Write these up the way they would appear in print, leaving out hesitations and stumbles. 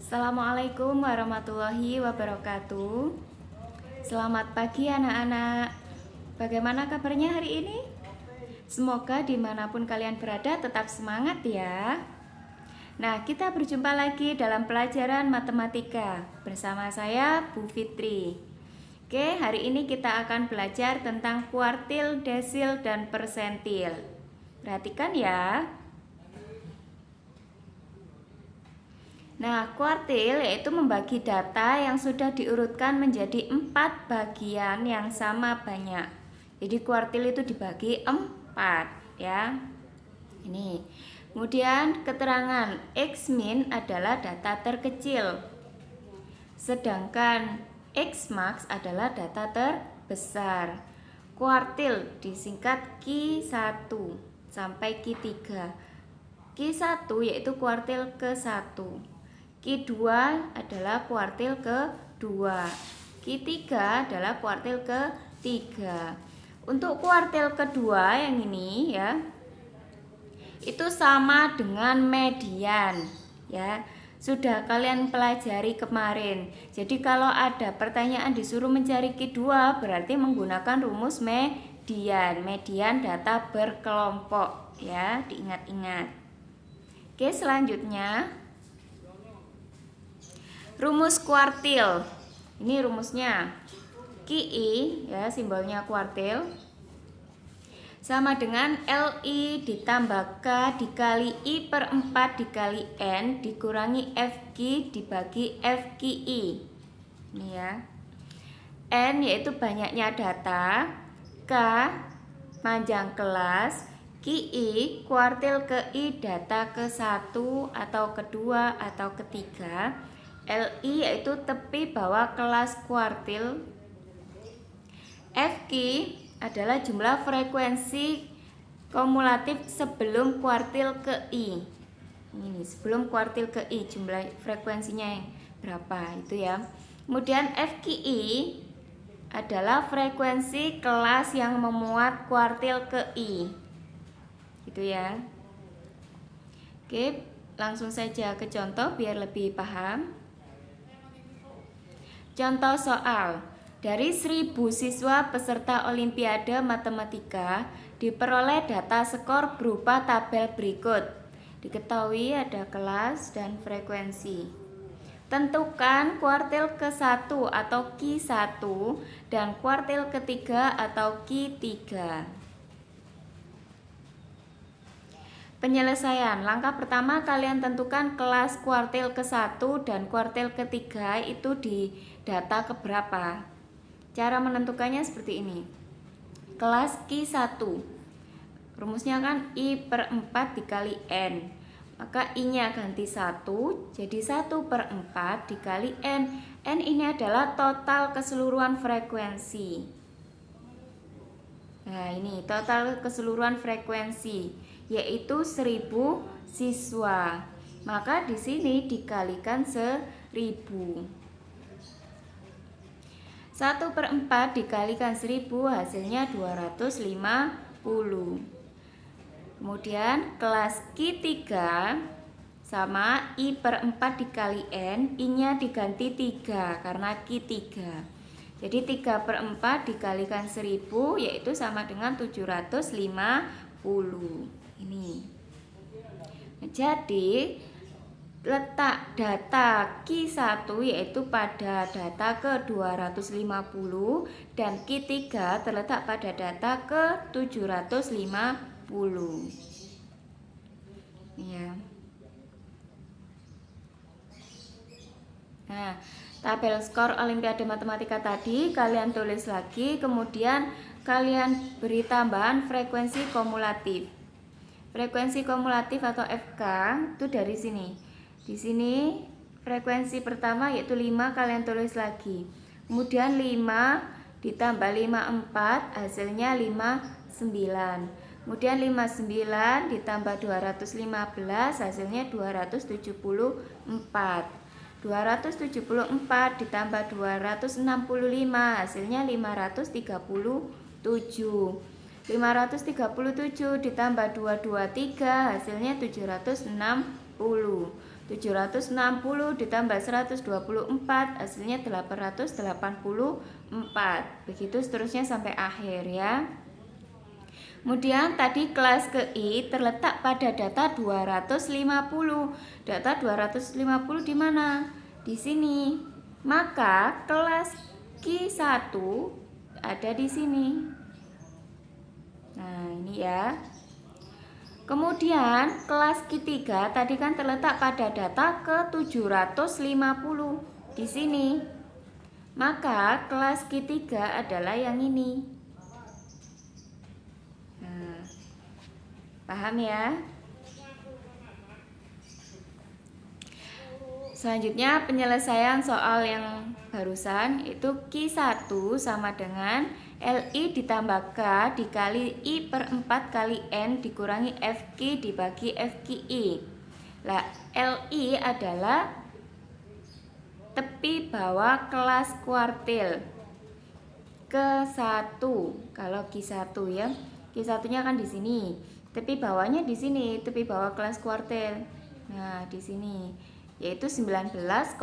Assalamualaikum warahmatullahi wabarakatuh. Selamat pagi anak-anak. Bagaimana kabarnya hari ini? Semoga dimanapun kalian berada tetap semangat ya. Nah, kita berjumpa lagi dalam pelajaran matematika bersama saya Bu Fitri. Oke, hari ini kita akan belajar tentang kuartil, desil, dan persentil. Perhatikan ya. Nah, kuartil yaitu membagi data yang sudah diurutkan menjadi 4 bagian yang sama banyak. Jadi kuartil itu dibagi 4 ya. Ini. Kemudian keterangan X min adalah data terkecil. Sedangkan X max adalah data terbesar. Kuartil disingkat Q1 sampai Q3. Q1 yaitu kuartil ke-1. Q2 adalah kuartil ke-2. Q3 adalah kuartil ke-3. Untuk kuartil kedua yang ini ya, itu sama dengan median ya. Sudah kalian pelajari kemarin. Jadi kalau ada pertanyaan disuruh mencari Q2 berarti menggunakan rumus median. Median data berkelompok ya, diingat-ingat. Oke, selanjutnya rumus kuartil. Ini rumusnya. QI ya, simbolnya kuartil sama dengan LI ditambah K dikali I per 4 dikali N dikurangi FQ dibagi FQI. Ini ya. N yaitu banyaknya data, K panjang kelas, QI kuartil ke I data ke-1 atau kedua atau ketiga, LI yaitu tepi bawah kelas kuartil, FQ adalah jumlah frekuensi kumulatif sebelum kuartil ke I. Ini sebelum kuartil ke I jumlah frekuensinya yang berapa itu ya. Kemudian FQI adalah frekuensi kelas yang memuat kuartil ke I. Gitu ya. Oke, langsung saja ke contoh biar lebih paham. Contoh soal. Dari 1000 siswa peserta Olimpiade Matematika diperoleh data skor berupa tabel berikut. Diketahui ada kelas dan frekuensi. Tentukan kuartil ke-1 atau Q1 dan kuartil ketiga atau Q3. Penyelesaian. Langkah pertama kalian tentukan kelas kuartil ke-1 dan kuartil ketiga itu di data keberapa. Cara menentukannya seperti ini. Kelas Q1 rumusnya kan I per 4 dikali N. Maka I-nya ganti 1, jadi 1 per 4 dikali N. N ini adalah total keseluruhan frekuensi. Nah ini total keseluruhan frekuensi, yaitu 1000 siswa. Maka di sini dikalikan 1000. 1 per 4 dikalikan 1000 hasilnya 250. Kemudian kelas Q3 sama I per 4 dikali N, I nya diganti 3 karena Q3. Jadi 3 per 4 dikalikan 1000 yaitu sama dengan 750. Ini. Nah, jadi letak data Q1 yaitu pada data ke-250 dan Q3 terletak pada data ke-750. Ya. Nah, tabel skor Olimpiade Matematika tadi kalian tulis lagi, kemudian kalian beri tambahan frekuensi kumulatif. Frekuensi kumulatif atau FK itu dari sini. Di sini frekuensi pertama yaitu 5 kalian tulis lagi. Kemudian 5 ditambah 54 hasilnya 59. Kemudian 59 ditambah 215 hasilnya 274. 274 ditambah 265 hasilnya 537. 537 ditambah 223 hasilnya 760. 760 ditambah 124 hasilnya 884. Begitu seterusnya sampai akhir ya. Kemudian tadi kelas KI terletak pada data 250. Data 250 di mana? Di sini. Maka kelas Q1 ada di sini. Nah, ini ya. Kemudian kelas Q3 tadi kan terletak pada data ke 750 di sini. Maka kelas Q3 adalah yang ini. Nah, paham ya? Selanjutnya penyelesaian soal yang barusan itu Q1 sama dengan LI ditambah K dikali I per 4 kali N dikurangi FQ dibagi FQI. Nah, LI adalah tepi bawah kelas kuartil ke-1. Kalau Q1 ya. Q1-nya kan di sini. Tepi bawahnya di sini, tepi bawah kelas kuartil. Nah, di sini yaitu 19,5.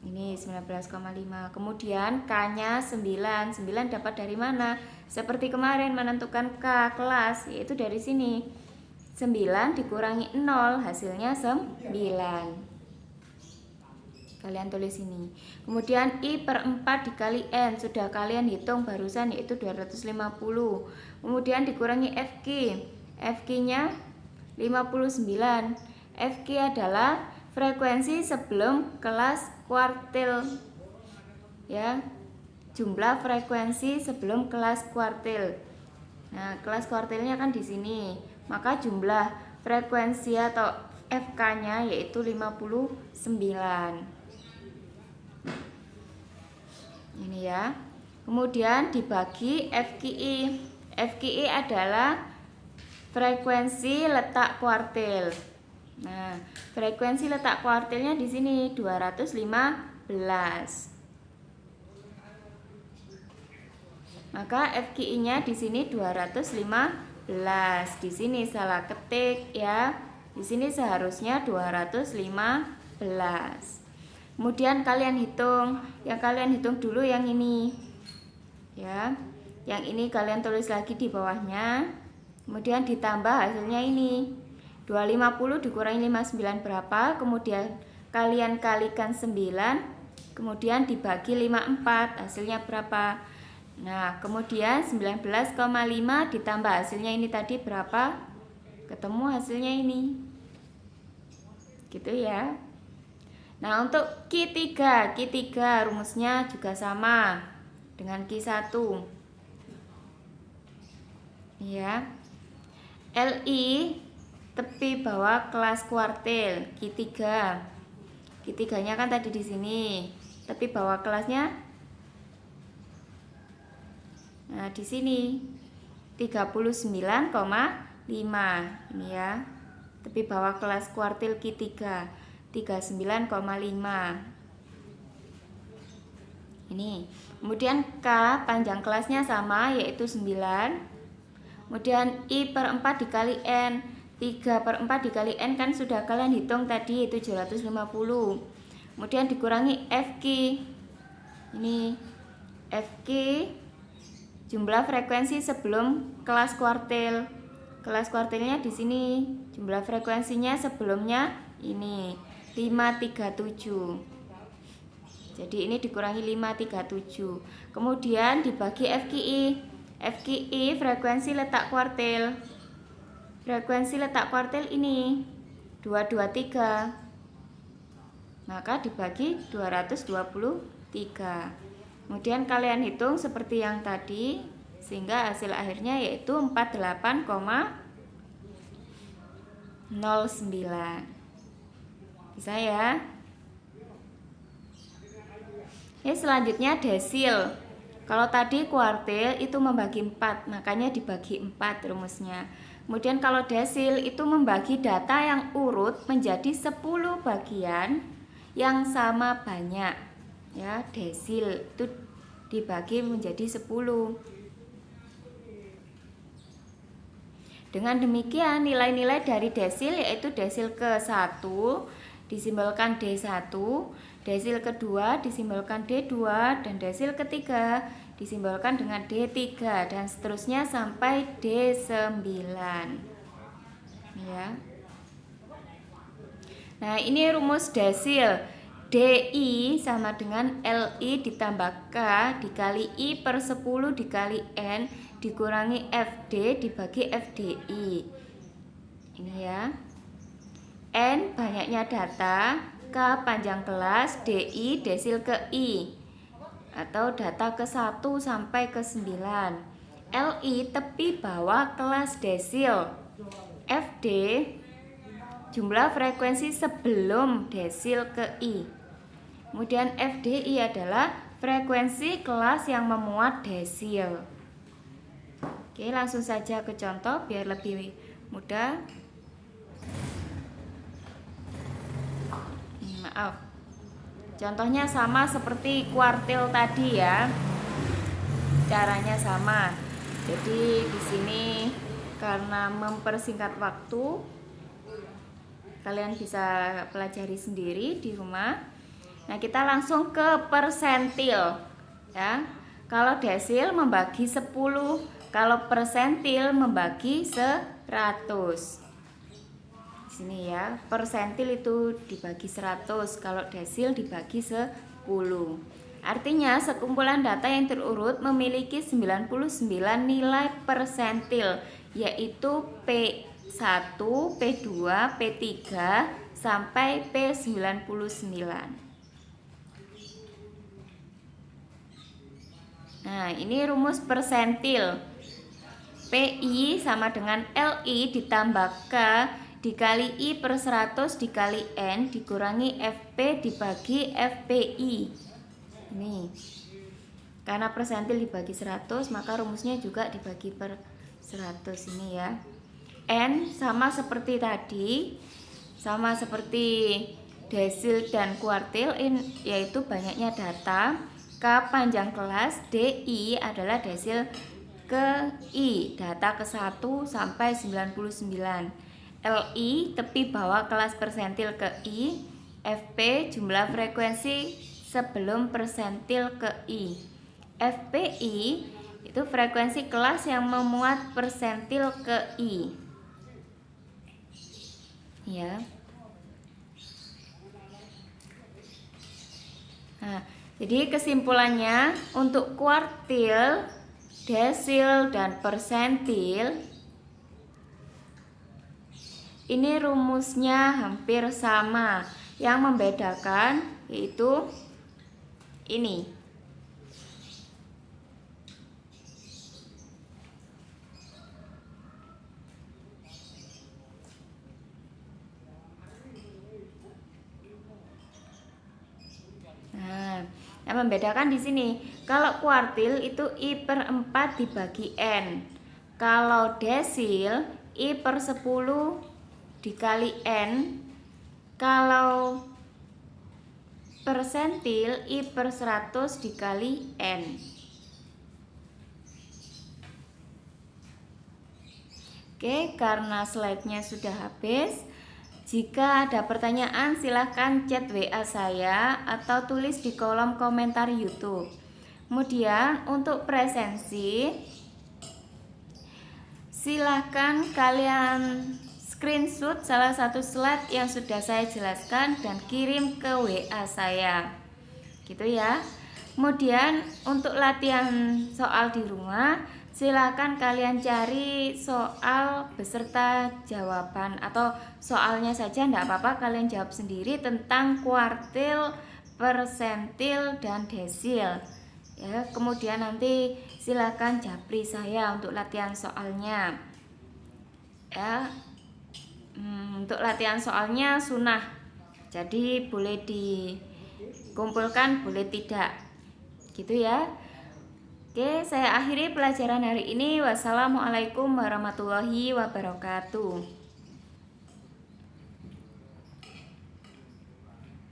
Ini 19,5. Kemudian K-nya 9. 9 dapat dari mana? Seperti kemarin menentukan K kelas, yaitu dari sini. 9 dikurangi 0, hasilnya 9. Kalian tulis ini. Kemudian I per 4 dikali N, sudah kalian hitung barusan, yaitu 250. Kemudian dikurangi FQ. FQ-nya 59. FQ adalah frekuensi sebelum kelas kuartil ya, jumlah frekuensi sebelum kelas kuartil. Nah, kelas kuartilnya kan di sini, maka jumlah frekuensi atau FK-nya yaitu 59. Ini ya. Kemudian dibagi FQI. FQI adalah frekuensi letak kuartil. Nah, frekuensi letak kuartilnya di sini 215. Maka FQI-nya di sini 215. Di sini salah ketik ya. Di sini seharusnya 215. Kemudian kalian hitung. Yang kalian hitung dulu yang ini. Ya. Yang ini kalian tulis lagi di bawahnya. Kemudian ditambah hasilnya ini. 250 dikurangi 59 berapa? Kemudian kalian kalikan 9, kemudian dibagi 54, hasilnya berapa? Nah, kemudian 19,5 ditambah hasilnya ini tadi berapa? Ketemu hasilnya ini. Gitu ya. Nah, untuk Q3 rumusnya juga sama dengan Q1. Ya. LI tepi bawah kelas kuartil Q3. Q3-nya kan tadi di sini. Tepi bawah kelasnya. Nah, di sini 39,5. Ini ya. Tepi bawah kelas kuartil Q3 39,5. Ini. Kemudian K panjang kelasnya sama yaitu 9. Kemudian I per 4 dikali N. 3 per 4 dikali N kan sudah kalian hitung tadi, itu 750. Kemudian dikurangi FQ. Ini FQ jumlah frekuensi sebelum kelas kuartil. Kelas kuartilnya di sini. Jumlah frekuensinya sebelumnya ini 537. Jadi ini dikurangi 537. Kemudian dibagi FQI. FQI frekuensi letak kuartil. Frekuensi letak kuartil ini 223. Maka dibagi 223. Kemudian kalian hitung seperti yang tadi, sehingga hasil akhirnya yaitu 48,09. Bisa ya? Selanjutnya desil. Kalau tadi kuartil itu membagi 4, makanya dibagi 4 rumusnya. Kemudian kalau desil itu membagi data yang urut menjadi 10 bagian yang sama banyak. Ya, desil itu dibagi menjadi 10. Dengan demikian nilai-nilai dari desil yaitu desil ke-1 disimbolkan D1, desil kedua disimbolkan D2, dan desil ketiga disimbolkan dengan D3 dan seterusnya sampai D9. Ya. Nah, ini rumus desil. DI sama dengan LI ditambah K dikali I per 10 dikali N dikurangi FD dibagi FDI. Ini ya. N banyaknya data, K panjang kelas, DI desil ke I atau data ke 1 sampai ke 9. LI tepi bawah kelas desil. FD jumlah frekuensi sebelum desil ke I. Kemudian FDI adalah frekuensi kelas yang memuat desil. Oke, langsung saja ke contoh biar lebih mudah. Maaf. Contohnya sama seperti kuartil tadi ya. Caranya sama. Jadi di sini karena mempersingkat waktu, kalian bisa pelajari sendiri di rumah. Nah, kita langsung ke persentil ya. Kalau desil membagi 10, kalau persentil membagi 100. Di sini ya, persentil itu dibagi 100, kalau desil dibagi 10. Artinya sekumpulan data yang terurut memiliki 99 nilai persentil, yaitu P1, P2, P3 sampai P99. Nah, ini rumus persentil. PI sama dengan LI ditambah K dikali I per 100 dikali N dikurangi FP dibagi FPI. Ini. Karena persentil dibagi 100, maka rumusnya juga dibagi per 100 ini ya. N sama seperti tadi, sama seperti desil dan kuartil, yaitu banyaknya data. K panjang kelas, DI adalah desil ke I, data ke 1 sampai 99. LI tepi bawah kelas persentil ke I, FP jumlah frekuensi sebelum persentil ke I. FPI itu frekuensi kelas yang memuat persentil ke I. Ya. Nah, jadi kesimpulannya untuk kuartil, desil, dan persentil ini rumusnya hampir sama. Yang membedakan yaitu ini. Nah, yang membedakan di sini, kalau kuartil itu I per 4 dibagi N. Kalau desil I per 10 dikali N. Kalau persentil I per 100 dikali N. Oke, karena slide-nya sudah habis. Jika ada pertanyaan silahkan chat WA saya atau tulis di kolom komentar YouTube. Kemudian untuk presensi silahkan kalian screenshot salah satu slide yang sudah saya jelaskan dan kirim ke WA saya. Gitu ya. Kemudian untuk latihan soal di rumah silakan kalian cari soal beserta jawaban atau soalnya saja enggak apa-apa, kalian jawab sendiri tentang kuartil, persentil, dan desil ya. Kemudian nanti silakan japri saya untuk latihan soalnya ya. Untuk latihan soalnya sunnah, jadi boleh dikumpulkan, boleh tidak gitu ya. Oke, saya akhiri pelajaran hari ini. Wassalamualaikum warahmatullahi wabarakatuh.